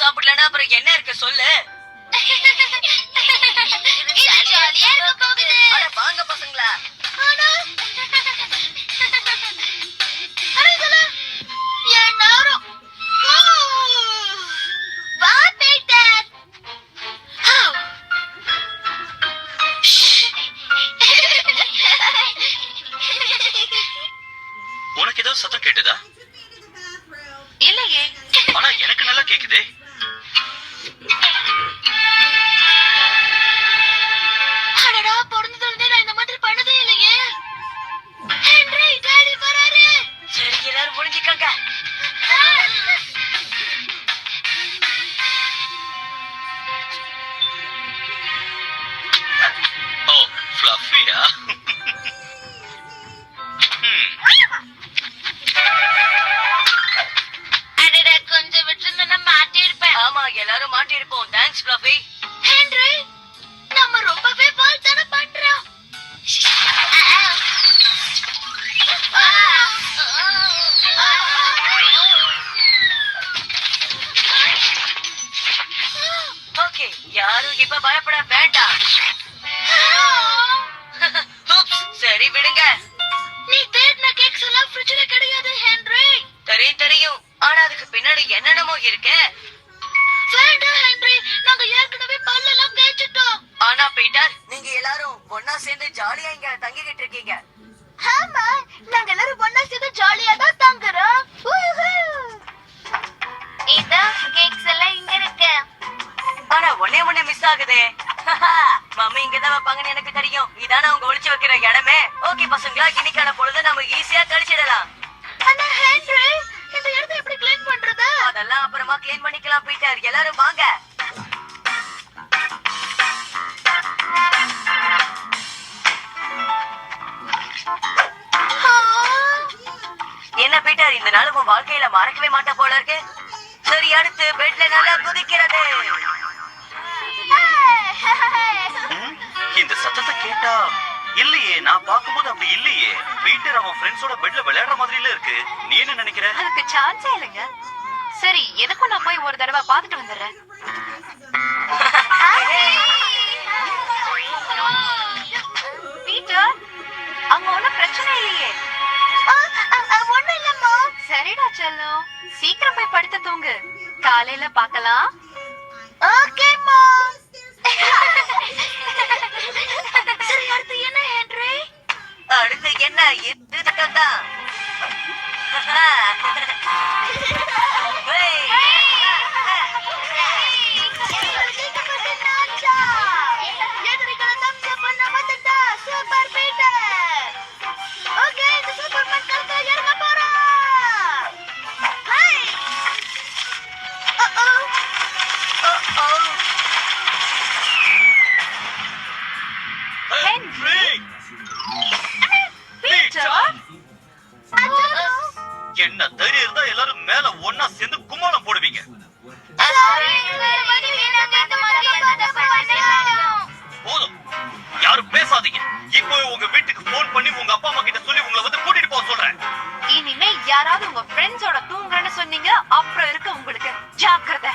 சாப்பிடலன்னா அப்புறம் என்ன இருக்கு சொல்லு. ஜாலியா இருக்க போகுது. வாங்க பசங்களா. உனக்கு ஏதாவது சத்தம் கேட்டுதா? இல்லையே. ஆனா எனக்கு நல்லா கேக்குதே. அடடா, பிறந்ததுல நான் இந்த மாதிரி பண்ணதே இல்லையே. ஹென்றி, டாடி வராரு. சரி, எல்லாரும் முடிஞ்சுக்கங்க. ஓ, ஃப்ளஃபியா? அடடா, கொஞ்சம் விட்டுருந்தா மாட்டிருப்பேன். ஆமா, எல்லாரும் மாட்டிருப்போம். Thanks fluffy. ஹென்றி, நம்ம ரொம்பவே வால்தனம் பண்றோம். ஓகே, யாரும் இப்ப பயப்பட வேண்டாம். சரி விடுங்க. நீ தேடின கேக்ஸ் எல்லாம் ஃப்ரிட்ஜ்ல கிடையாது ஹென்றி. தெரியும், ஆனா அதுக்கு பின்னாடி என்னென்னமோ இருக்கு. வேண்டாம் ஹென்றி, நாங்க ஏற்கனவே பல்லெல்லாம் தேய்ச்சிட்டோம். ஆனா பீட்டர், நீங்க எல்லாரும் ஒன்னா சேர்ந்து ஜாலியா இங்க தங்கிக்கிட்டு இருக்கீங்க. ஆமா, நாங்க எல்லாரும் ஒன்னா சேர்ந்து ஜாலியா தான் தங்குறோம். இதோ கேக்ஸ் எல்லாம் இங்க இருக்கு. ஆனா ஒண்ணே மிஸ் ஆகுதே. மம்மி இங்கதான் வைப்பாங்கன்னு எனக்கு தெரியும். இதான அவங்க ஒளிச்சு வைக்கிற இடமே. ஓகே பசங்களா, இன்னைக்கான பொழுது நம்ம ஈஸியா கழிச்சிடலாம். ஆனா ஹென்றி, இந்த இடத்தை எப்படி க்ளீன் பண்றது? அதெல்லாம் அப்புறமா க்ளீன் பண்ணிக்கலாம் பீட்டர். எல்லாரும் வாங்க. என்ன பீட்டர், இந்த நாள் உன் வாழ்க்கையில மறக்கவே மாட்ட போல இருக்கு. சரி, அடுத்து பெட்ல நல்லா குதிக்கிறது. இந்த சத்தத்தை கேட்டா இல்லையே, நான் பாக்கும்போது அப்படி இல்லையே. பீட்டர் அவன் ஃப்ரெண்ட்ஸோட பெட்ல விளையாடுற மாதிரில இருக்கு. நீ என்ன நினைக்கிற? அதுக்கு சான்ஸே இல்லைங்க. சரி, எனக்கும் நான் போய் ஒரு தடவை பார்த்துட்டு வந்துடுறேன். பீட்டர், அங்க ஒண்ணும் பிரச்சனை இல்லையே. ஒண்ணும் இல்லம்மா. சரிடா செல்லம், சீக்கிரம் போய் படுத்து தூங்கு. காலையில பார்க்கலாம். ஓகேம்மா. சரி, அடுத்து என்ன ஹென்றி? அடுத்து என்ன? இது தான். என்ன தைரியம் இருந்தா எல்லாரும் மேல ஒன்னா சேர்ந்து கும்மாளம் போடுவீங்க. போதும், யாரும் பேசாதீங்க. இப்போ உங்க வீட்டுக்கு போன் பண்ணி உங்க அப்பா அம்மா கிட்ட சொல்லி உங்களை வந்து கூட்டிட்டு போக சொல்றேன். இனிமே யாராவது உங்க ஃப்ரெண்ட்ஸோட தூங்குறேன்னு சொன்னீங்க, அப்புறம் இருக்கு உங்களுக்கு ஜாக்கிரதை.